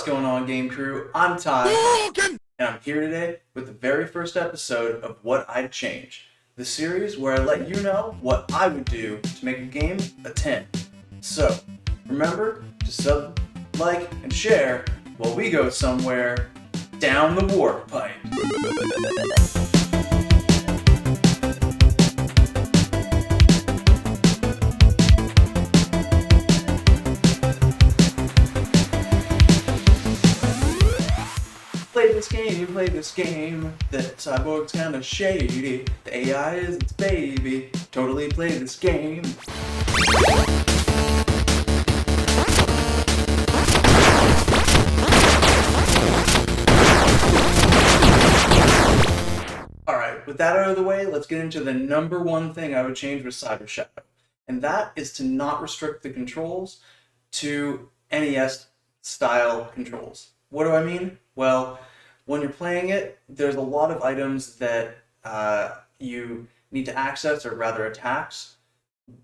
What's going on, Game Crew? I'm Ty, and I'm here today with the very first episode of What I'd Change, the series where I let you know what I would do to make a game a 10. So, remember to sub, like, and share while we go somewhere down the warp pipe. You played this game, that cyborg's kinda shady, the AI is its baby, totally play this game. Alright, with that out of the way, let's get into the number one thing I would change with Cyber Shadow, and that is to not restrict the controls to NES style controls. What do I mean? Well, when you're playing it, there's a lot of items that you need to access, or rather attacks,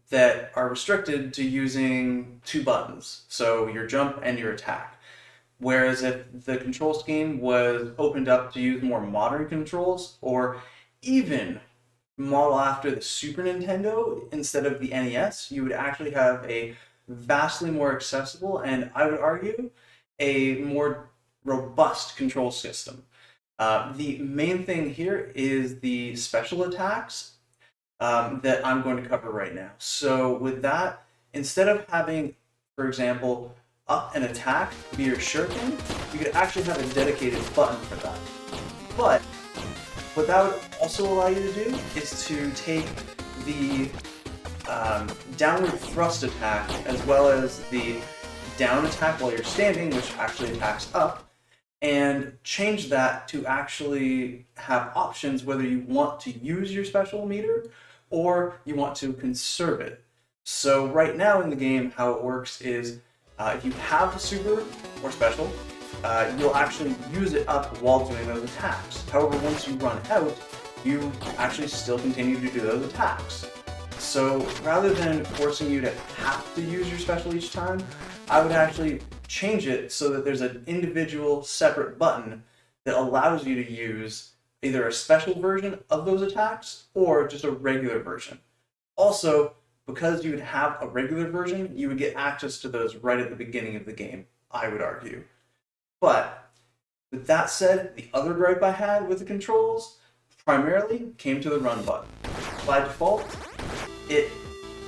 that are restricted to using two buttons, so your jump and your attack. Whereas if the control scheme was opened up to use more modern controls, or even model after the Super Nintendo instead of the NES, you would actually have a vastly more accessible, and I would argue, a more robust control system. The main thing here is the special attacks that I'm going to cover right now. So with that, instead of having, for example, up and attack be your shuriken, you could actually have a dedicated button for that. But what that would also allow you to do is to take the downward thrust attack as well as the down attack while you're standing, which actually attacks up, and change that to actually have options whether you want to use your special meter or you want to conserve it. So right now in the game, how it works is if you have a super or special, you'll actually use it up while doing those attacks. However, once you run out, you actually still continue to do those attacks. So rather than forcing you to have to use your special each time, I would actually change it so that there's an individual separate button that allows you to use either a special version of those attacks or just a regular version. Also, because you would have a regular version, you would get access to those right at the beginning of the game, I would argue. But with that said, the other gripe I had with the controls primarily came to the run button. By default, it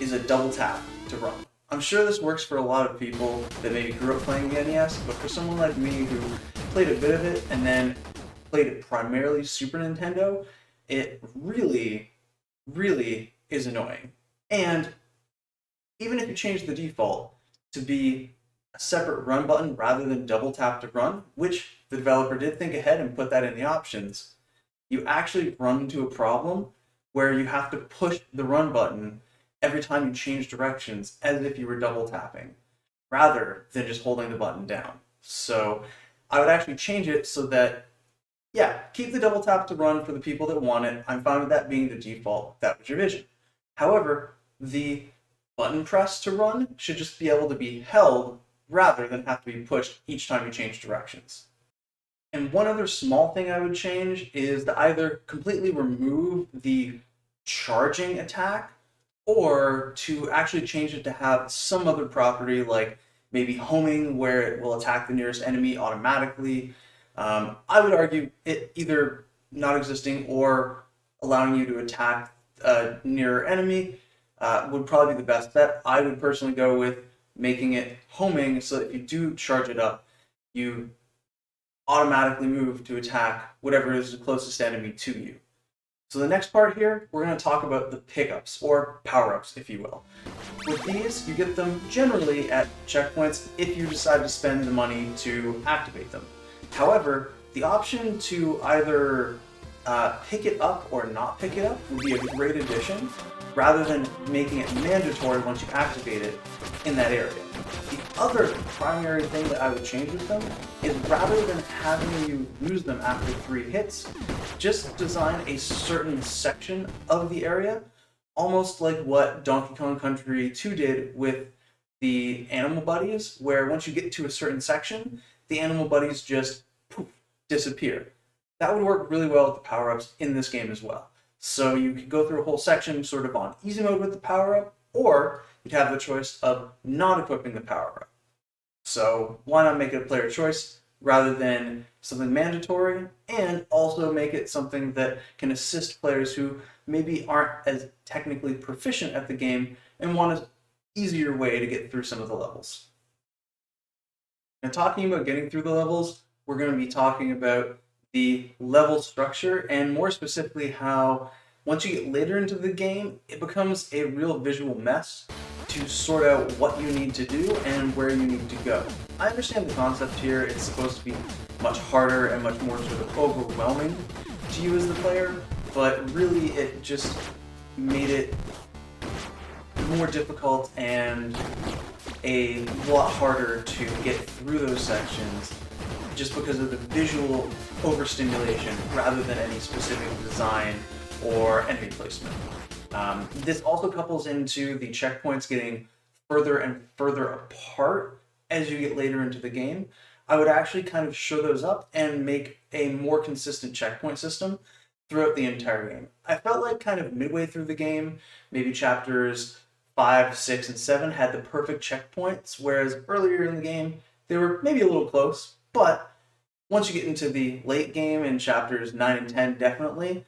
is a double tap to run. I'm sure this works for a lot of people that maybe grew up playing the NES, but for someone like me who played a bit of it and then played it primarily Super Nintendo, it really, really is annoying. And even if you change the default to be a separate run button rather than double tap to run, which the developer did think ahead and put that in the options, you actually run into a problem where you have to push the run button every time you change directions as if you were double tapping, rather than just holding the button down. So I would actually change it so that, yeah, keep the double tap to run for the people that want it. I'm fine with that being the default. That was your vision. However, the button press to run should just be able to be held rather than have to be pushed each time you change directions. And one other small thing I would change is to either completely remove the charging attack or to actually change it to have some other property like maybe homing where it will attack the nearest enemy automatically. I would argue it either not existing or allowing you to attack a nearer enemy would probably be the best bet. I would personally go with making it homing so that if you do charge it up, you automatically move to attack whatever is the closest enemy to you. So the next part here, we're going to talk about the pickups, or power-ups, if you will. With these, you get them generally at checkpoints if you decide to spend the money to activate them. However, the option to either pick it up or not pick it up would be a great addition, rather than making it mandatory once you activate it in that area. The other primary thing that I would change with them is rather than having you use them after 3 hits, just design a certain section of the area, almost like what Donkey Kong Country 2 did with the animal buddies, where once you get to a certain section, the animal buddies just poof, disappear. That would work really well with the power-ups in this game as well. So you could go through a whole section sort of on easy mode with the power-up, or you'd have the choice of not equipping the power-up. So why not make it a player choice rather than something mandatory, and also make it something that can assist players who maybe aren't as technically proficient at the game and want an easier way to get through some of the levels. Now, talking about getting through the levels, we're going to be talking about the level structure, and more specifically how once you get later into the game, it becomes a real visual mess to sort out what you need to do and where you need to go. I understand the concept here. It's supposed to be much harder and much more sort of overwhelming to you as the player, but really it just made it more difficult and a lot harder to get through those sections just because of the visual overstimulation rather than any specific design or enemy placement. This also couples into the checkpoints getting further and further apart as you get later into the game. I would actually kind of show those up and make a more consistent checkpoint system throughout the entire game. I felt like kind of midway through the game, maybe chapters 5, 6, and 7 had the perfect checkpoints, whereas earlier in the game, they were maybe a little close, but once you get into the late game in chapters 9 and 10, definitely,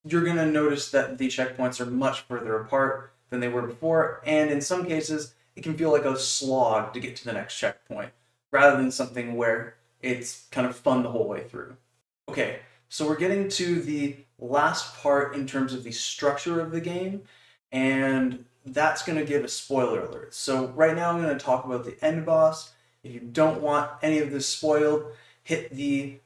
you're going to notice that the checkpoints are much further apart than they were before, and in some cases, it can feel like a slog to get to the next checkpoint, rather than something where it's kind of fun the whole way through. Okay, so we're getting to the last part in terms of the structure of the game, and that's going to give a spoiler alert. So right now I'm going to talk about the end boss. If you don't want any of this spoiled, hit the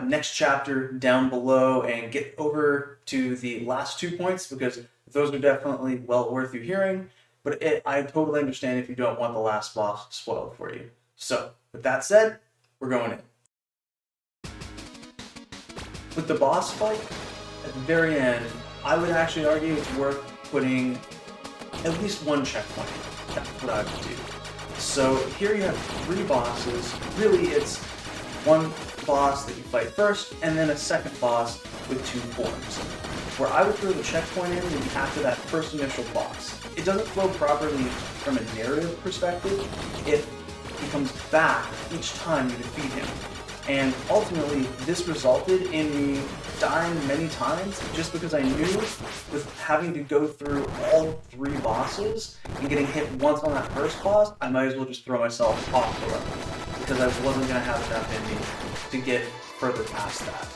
next chapter down below and get over to the last 2 points, because those are definitely well worth you hearing, but I totally understand if you don't want the last boss spoiled for you. So with that said, we're going in. With the boss fight, at the very end, I would actually argue it's worth putting at least one checkpoint. That's what I would do. So here you have 3 bosses. Really, it's one boss that you fight first, and then a second boss with 2 forms. Where I would throw the checkpoint in would be after that first initial boss. It doesn't flow properly from a narrative perspective. It comes back each time you defeat him. And ultimately, this resulted in me dying many times just because I knew with having to go through all 3 bosses and getting hit once on that first boss, I might as well just throw myself off the level because I wasn't going to have enough in me to get further past that.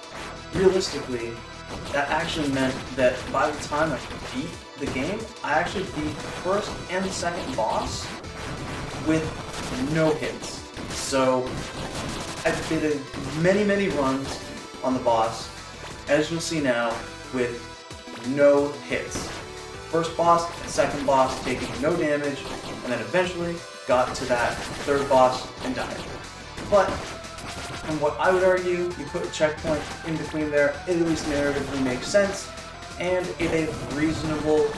Realistically, that actually meant that by the time I beat the game, I actually beat the first and second boss with no hits. So I've been many runs on the boss, as you'll see now, with no hits. First boss and second boss taking no damage, and then eventually got to that third boss and died. But from what I would argue, you put a checkpoint in between there, it at least narratively makes sense, and it's a reasonable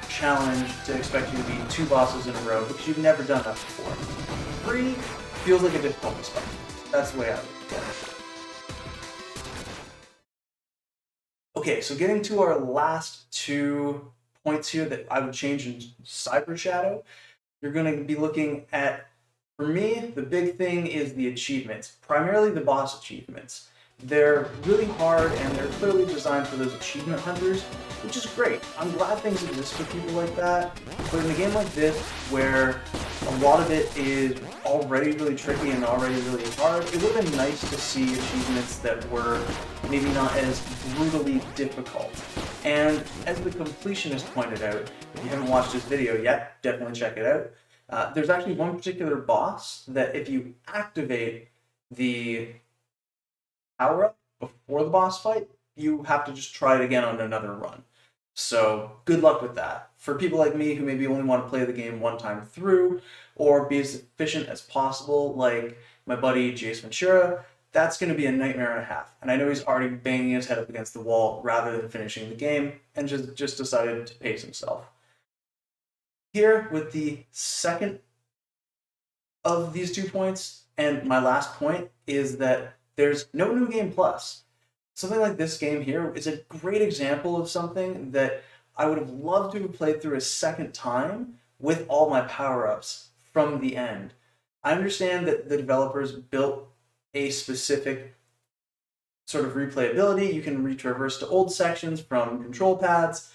challenge to expect you to beat 2 bosses in a row because you've never done that before. 3 feels like a difficulty spike. That's the way I would get it. Okay, so getting to our last 2 points here that I would change in Cyber Shadow, you're going to be looking at, for me, the big thing is the achievements, primarily the boss achievements. They're really hard and they're clearly designed for those achievement hunters, which is great. I'm glad things exist for people like that, but in a game like this, where a lot of it is already really tricky and already really hard, it would have been nice to see achievements that were maybe not as brutally difficult. And as the completionist pointed out, if you haven't watched this video yet, definitely check it out. There's actually one particular boss that if you activate the power-up before the boss fight, you have to just try it again on another run. So good luck with that. For people like me who maybe only want to play the game one time through, or be as efficient as possible, like my buddy Jace Ventura, that's going to be a nightmare and a half. And I know he's already banging his head up against the wall rather than finishing the game, and just decided to pace himself. Here, with the second of these 2 points, And my last point is that there's no New Game Plus. Something like this game here is a great example of something that I would have loved to have played through a second time with all my power-ups from the end. I understand that the developers built a specific sort of replayability. You can retraverse to old sections from control pads,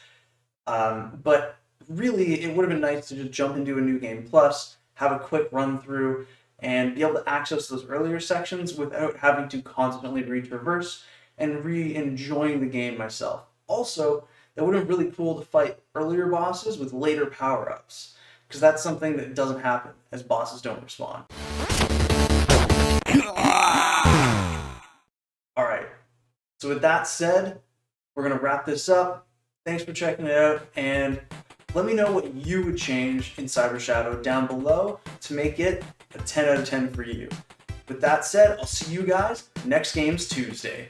but really it would have been nice to just jump into a New Game Plus, have a quick run through, and be able to access those earlier sections without having to constantly retraverse and re-enjoying the game myself. Also, that would have been really cool to fight earlier bosses with later power-ups, because that's something that doesn't happen, as bosses don't respond. Alright, so with that said, we're going to wrap this up. Thanks for checking it out, and let me know what you would change in Cyber Shadow down below to make it a 10 out of 10 for you. With that said, I'll see you guys next Games Tuesday.